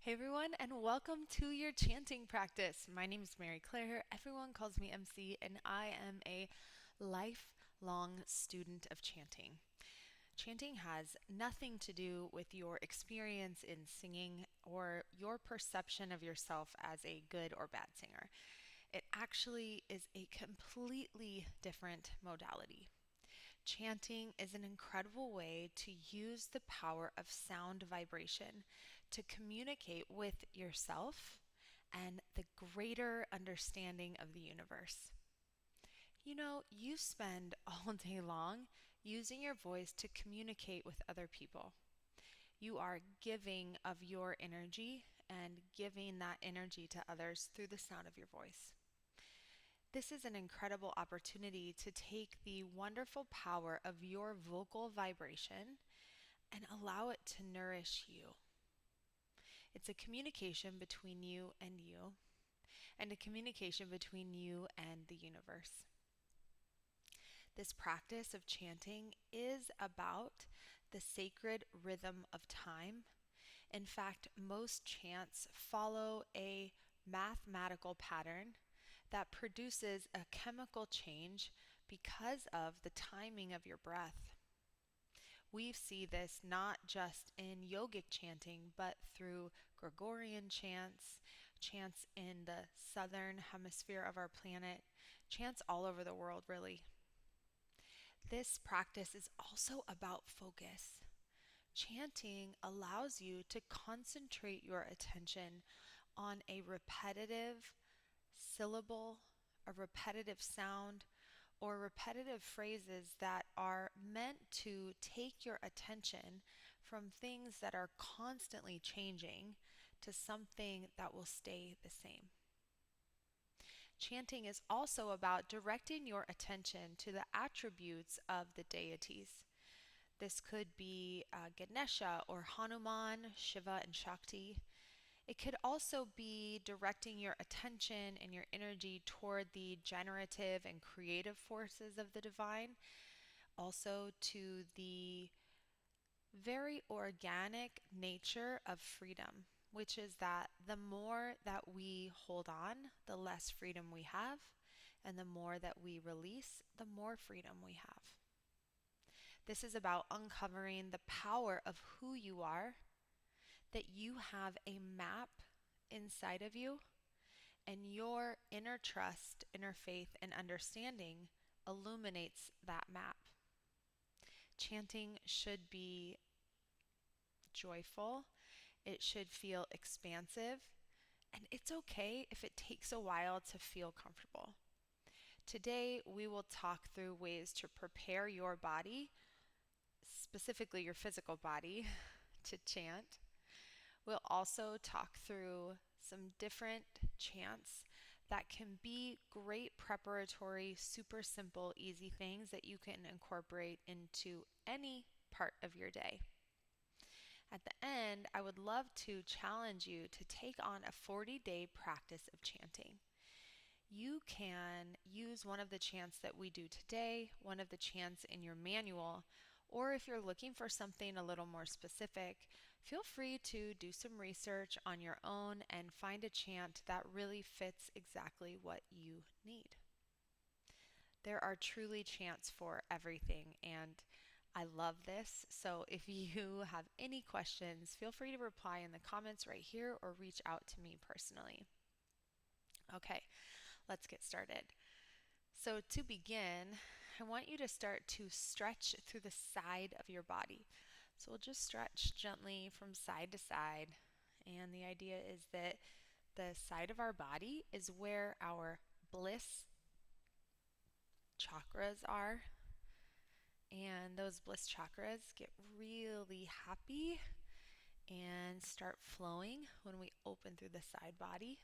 Hey everyone, and welcome to your chanting practice. My name is Mary Clare. Everyone calls me MC, and I am a lifelong student of chanting. Chanting has nothing to do with your experience in singing or your perception of yourself as a good or bad singer. It actually is a completely different modality. Chanting is an incredible way to use the power of sound vibration to communicate with yourself and the greater understanding of the universe. You spend all day long using your voice to communicate with other people. You are giving of your energy and giving that energy to others through the sound of your voice. This is an incredible opportunity to take the wonderful power of your vocal vibration and allow it to nourish you. It's a communication between you, and a communication between you and the universe. This practice of chanting is about the sacred rhythm of time. In fact, most chants follow a mathematical pattern that produces a chemical change because of the timing of your breath. We see this not just in yogic chanting, but through Gregorian chants, chants in the southern hemisphere of our planet, chants all over the world, really. This practice is also about focus. Chanting allows you to concentrate your attention on a repetitive syllable, a repetitive sound, or repetitive phrases that are meant to take your attention from things that are constantly changing to something that will stay the same. Chanting is also about directing your attention to the attributes of the deities. This could be Ganesha or Hanuman, Shiva, and Shakti. It could also be directing your attention and your energy toward the generative and creative forces of the divine, also to the very organic nature of freedom, which is that the more that we hold on, the less freedom we have, and the more that we release, the more freedom we have. This is about uncovering the power of who you are, that you have a map inside of you, and your inner trust, inner faith, and understanding illuminates that map. Chanting should be joyful, it should feel expansive, and it's okay if it takes a while to feel comfortable. Today, we will talk through ways to prepare your body, specifically your physical body, to chant. We'll also talk through some different chants that can be great preparatory, super simple, easy things that you can incorporate into any part of your day. At the end, I would love to challenge you to take on a 40-day practice of chanting. You can use one of the chants that we do today, one of the chants in your manual, or if you're looking for something a little more specific, feel free to do some research on your own and find a chant that really fits exactly what you need. There are truly chants for everything, and I love this. So if you have any questions, feel free to reply in the comments right here or reach out to me personally. Okay, let's get started. So to begin, I want you to start to stretch through the side of your body. So we'll just stretch gently from side to side. And the idea is that the side of our body is where our bliss chakras are. And those bliss chakras get really happy and start flowing when we open through the side body.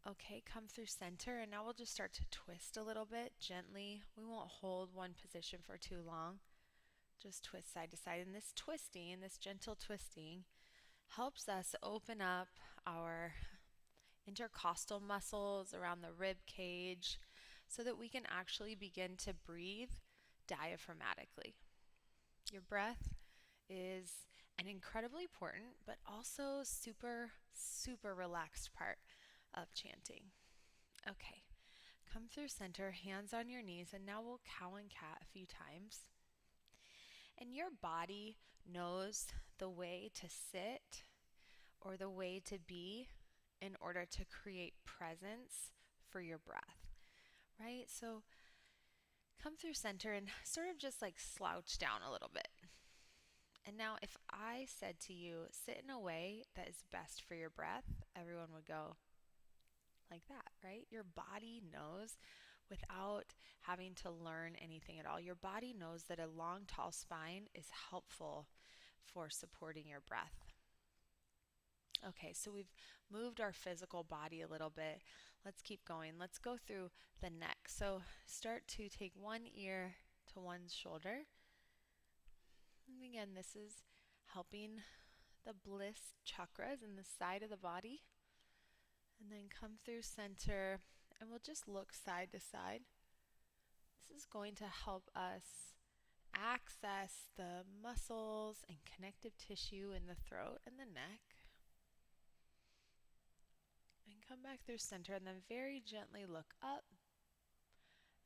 Okay, come through center, and now we'll just start to twist a little bit gently. We won't hold one position for too long. Just twist side to side. And this twisting, this gentle twisting, helps us open up our intercostal muscles around the rib cage so that we can actually begin to breathe diaphragmatically. Your breath is an incredibly important, but also super, super relaxed part of chanting. Okay, come through center, hands on your knees, and now we'll cow and cat a few times. And your body knows the way to sit or the way to be in order to create presence for your breath, right? So come through center and sort of just like slouch down a little bit. And now, if I said to you, sit in a way that is best for your breath, everyone would go like that, right? Your body knows without having to learn anything at all. Your body knows that a long, tall spine is helpful for supporting your breath. Okay, so we've moved our physical body a little bit. Let's keep going. Let's go through the neck. So start to take one ear to one shoulder. And again, this is helping the bliss chakras in the side of the body. And then come through center, and we'll just look side to side. This is going to help us access the muscles and connective tissue in the throat and the neck. And come back through center, and then very gently look up,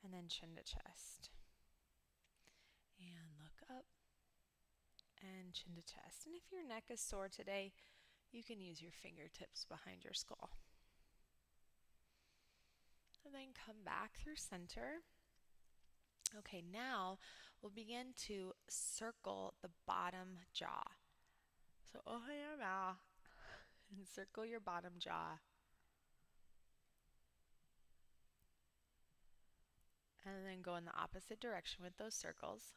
and then chin to chest. And look up, and chin to chest. And if your neck is sore today, you can use your fingertips behind your skull. And then come back through center. Okay, now we'll begin to circle the bottom jaw. So open your mouth and circle your bottom jaw. And then go in the opposite direction with those circles.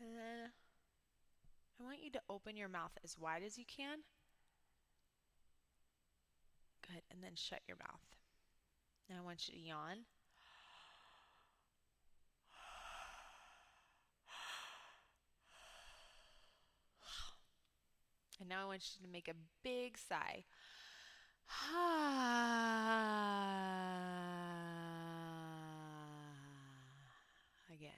And then I want you to open your mouth as wide as you can. Good, and then shut your mouth. Now I want you to yawn. And now I want you to make a big sigh. Again.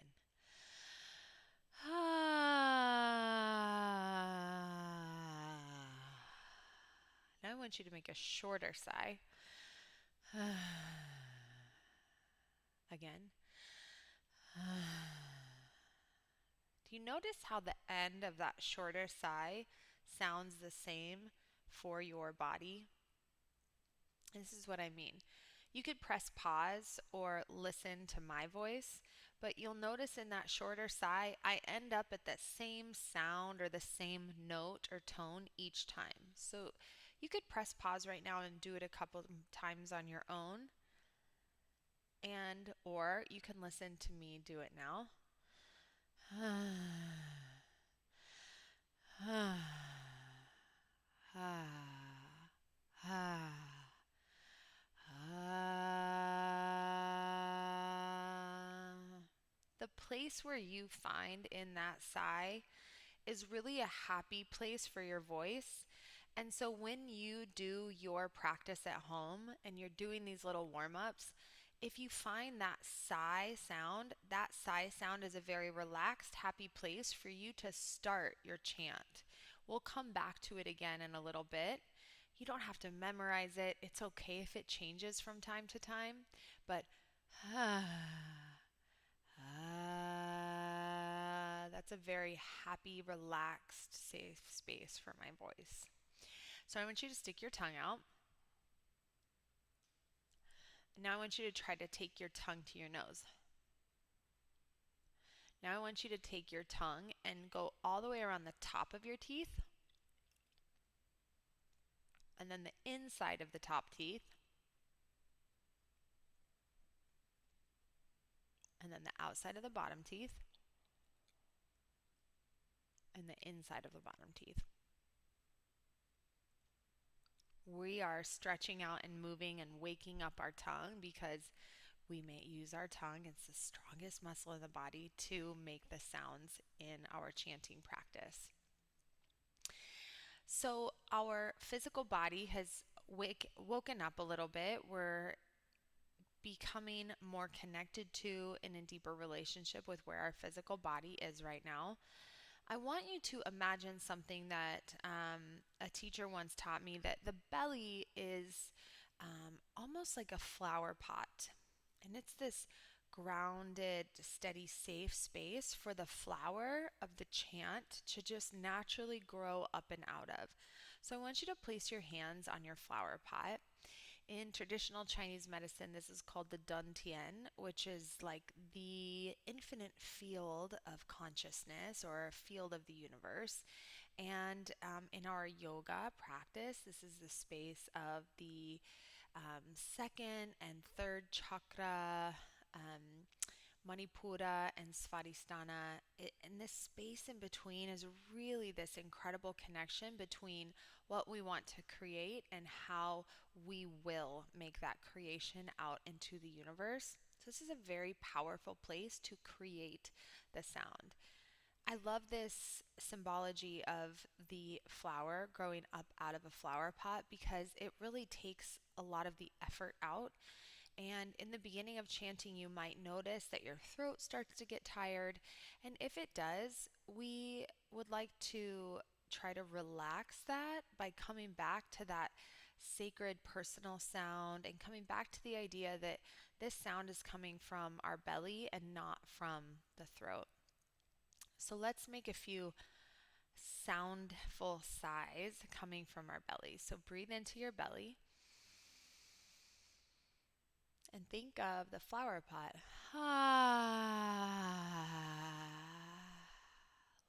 Now I want you to make a shorter sigh. Again. Do you notice how the end of that shorter sigh sounds the same for your body? This is what I mean. You could press pause or listen to my voice, but you'll notice in that shorter sigh, I end up at the same sound or the same note or tone each time. So you could press pause right now and do it a couple times on your own, and or you can listen to me do it now. The place where you find in that sigh is really a happy place for your voice. And so when you do your practice at home and you're doing these little warm-ups, if you find that sigh sound is a very relaxed, happy place for you to start your chant. We'll come back to it again in a little bit. You don't have to memorize it. It's okay if it changes from time to time, but that's a very happy, relaxed, safe space for my voice. So I want you to stick your tongue out. Now I want you to try to take your tongue to your nose. Now I want you to take your tongue and go all the way around the top of your teeth, and then the inside of the top teeth, and then the outside of the bottom teeth, and the inside of the bottom teeth. We are stretching out and moving and waking up our tongue because we may use our tongue. It's the strongest muscle in the body to make the sounds in our chanting practice. So our physical body has woken up a little bit. We're becoming more connected to, in a deeper relationship with where our physical body is right now, I want you to imagine something that a teacher once taught me, that the belly is almost like a flower pot. And it's this grounded, steady, safe space for the flower of the chant to just naturally grow up and out of. So I want you to place your hands on your flower pot. In traditional Chinese medicine, this is called the Dantian, which is like the infinite field of consciousness or field of the universe. And in our yoga practice, this is the space of the second and third chakra, Manipura and Svadhisthana. And this space in between is really this incredible connection between what we want to create and how we will make that creation out into the universe. So this is a very powerful place to create the sound. I love this symbology of the flower growing up out of a flower pot because it really takes a lot of the effort out. And in the beginning of chanting, you might notice that your throat starts to get tired. And if it does, we would like to try to relax that by coming back to that sacred personal sound and coming back to the idea that this sound is coming from our belly and not from the throat. So let's make a few soundful sighs coming from our belly. So breathe into your belly and think of the flower pot.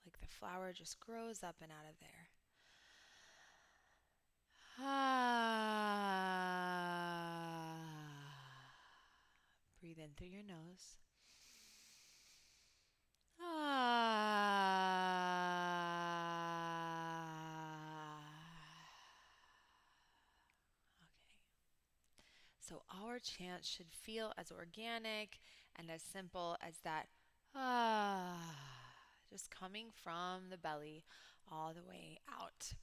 Like the flower just grows up and out of there. Breathe in through your nose. So our chant should feel as organic and as simple as that just coming from the belly all the way out.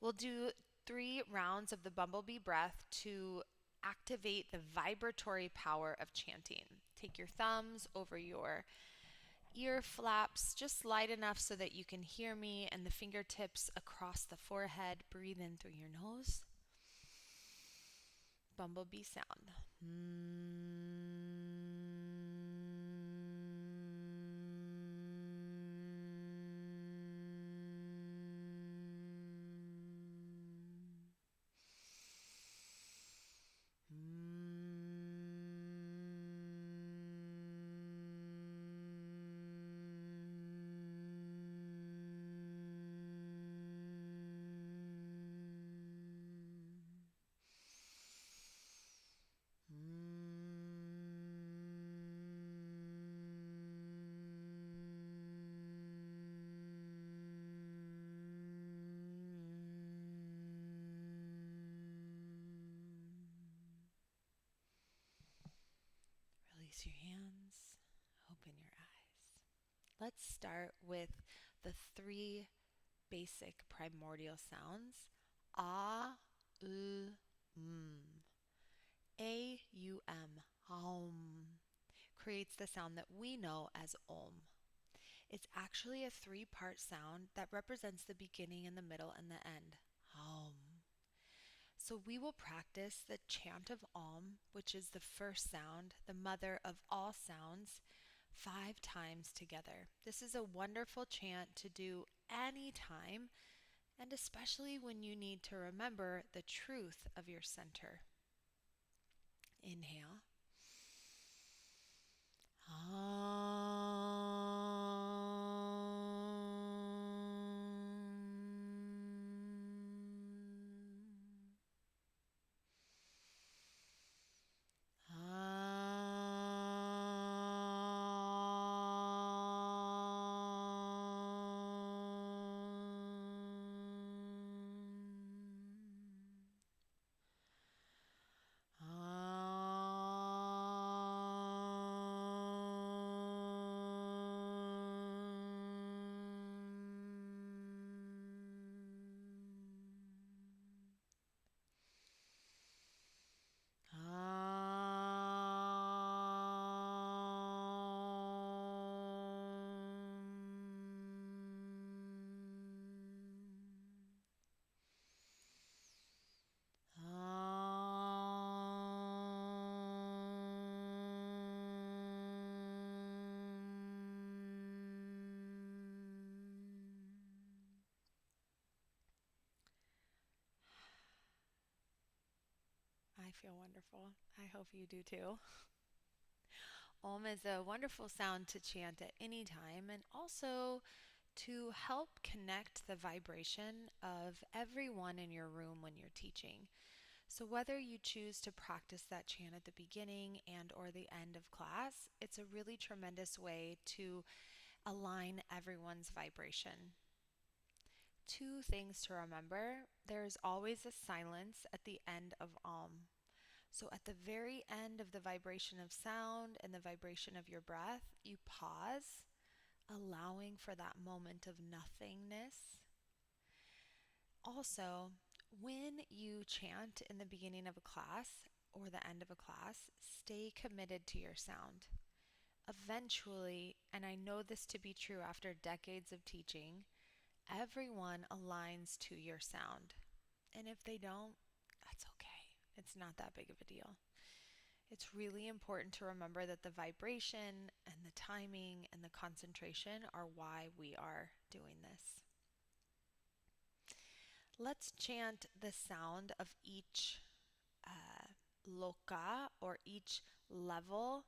We'll do 3 rounds of the bumblebee breath to activate the vibratory power of chanting. Take your thumbs over your ear flaps, just light enough so that you can hear me, and the fingertips across the forehead. Breathe in through your nose. Bumblebee sound. Release your hands, open your eyes. Let's start with the 3 basic primordial sounds. A, U, M. A, U, M. Aum creates the sound that we know as Om. It's actually a 3-part sound that represents the beginning and the middle and the end. Aum. So we will practice the chant of Om, which is the first sound, the mother of all sounds, 5 times together. This is a wonderful chant to do anytime, and especially when you need to remember the truth of your center. Inhale. feel wonderful. I hope you do too. Om is a wonderful sound to chant at any time and also to help connect the vibration of everyone in your room when you're teaching. So whether you choose to practice that chant at the beginning and or the end of class, it's a really tremendous way to align everyone's vibration. Two things to remember. There's always a silence at the end of Om. So at the very end of the vibration of sound and the vibration of your breath, you pause, allowing for that moment of nothingness. Also, when you chant in the beginning of a class or the end of a class, stay committed to your sound. Eventually, and I know this to be true after decades of teaching, everyone aligns to your sound. And if they don't, that's okay. It's not that big of a deal. It's really important to remember that the vibration and the timing and the concentration are why we are doing this. Let's chant the sound of each loka or each level,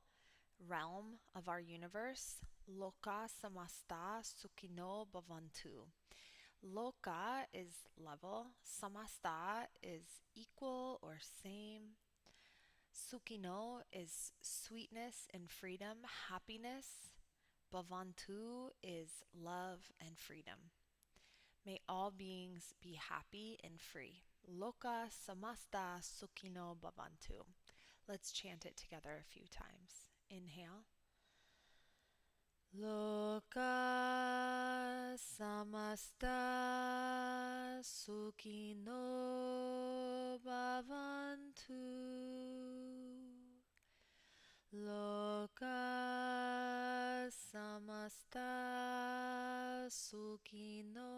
realm of our universe. Loka samasta sukhino bhavantu. Loka is level, samasta is equal or same. Sukhino is sweetness and freedom, happiness. Bhavantu is love and freedom. May all beings be happy and free. Loka samasta sukhino bhavantu. Let's chant it together a few times. Inhale. Loka samasta sukhino bhavantu. Loka samasta sukhino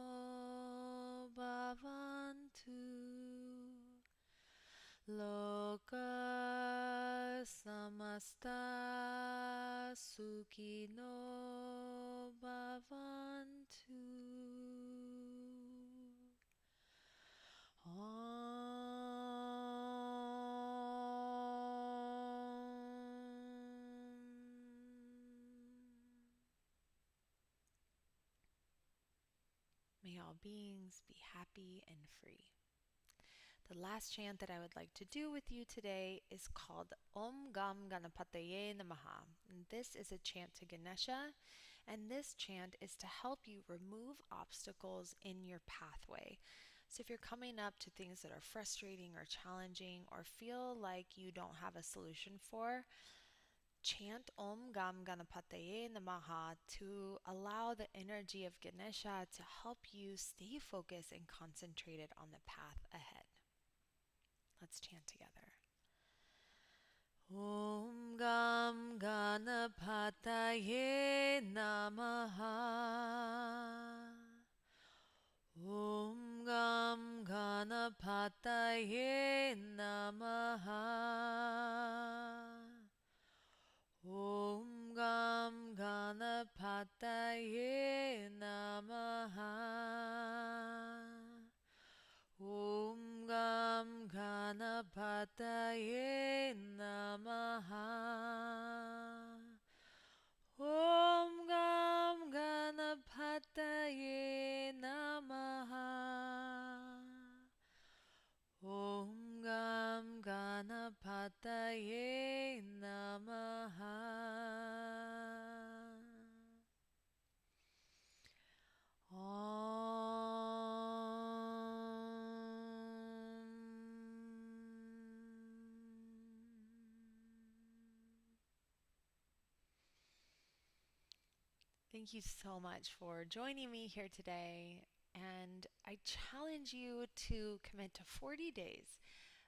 bhavantu. Loka samasta sukhino bhavantu. May all beings be happy and free. The last chant that I would like to do with you today is called Om Gam Ganapataye Namaha. And this is a chant to Ganesha, and this chant is to help you remove obstacles in your pathway. So if you're coming up to things that are frustrating or challenging or feel like you don't have a solution for, chant Om Gam Ganapataye Namaha to allow the energy of Ganesha to help you stay focused and concentrated on the path ahead. Let's chant together. Om Gam Ganapataye Namaha. Om Gam Ganapataye Namaha. Om Gam Ganapataye Namaha. Om Gam Ganapataye Namaha. Om Gam Ganapataye Namaha. Om Gam Ganapataye Namaha. Thank you so much for joining me here today. And I challenge you to commit to 40 days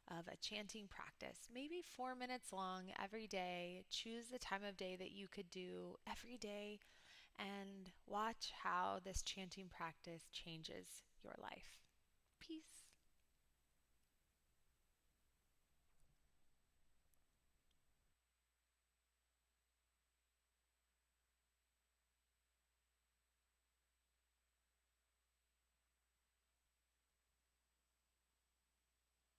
of a chanting practice, maybe 4 minutes long every day. Choose the time of day that you could do every day and watch how this chanting practice changes your life. Peace.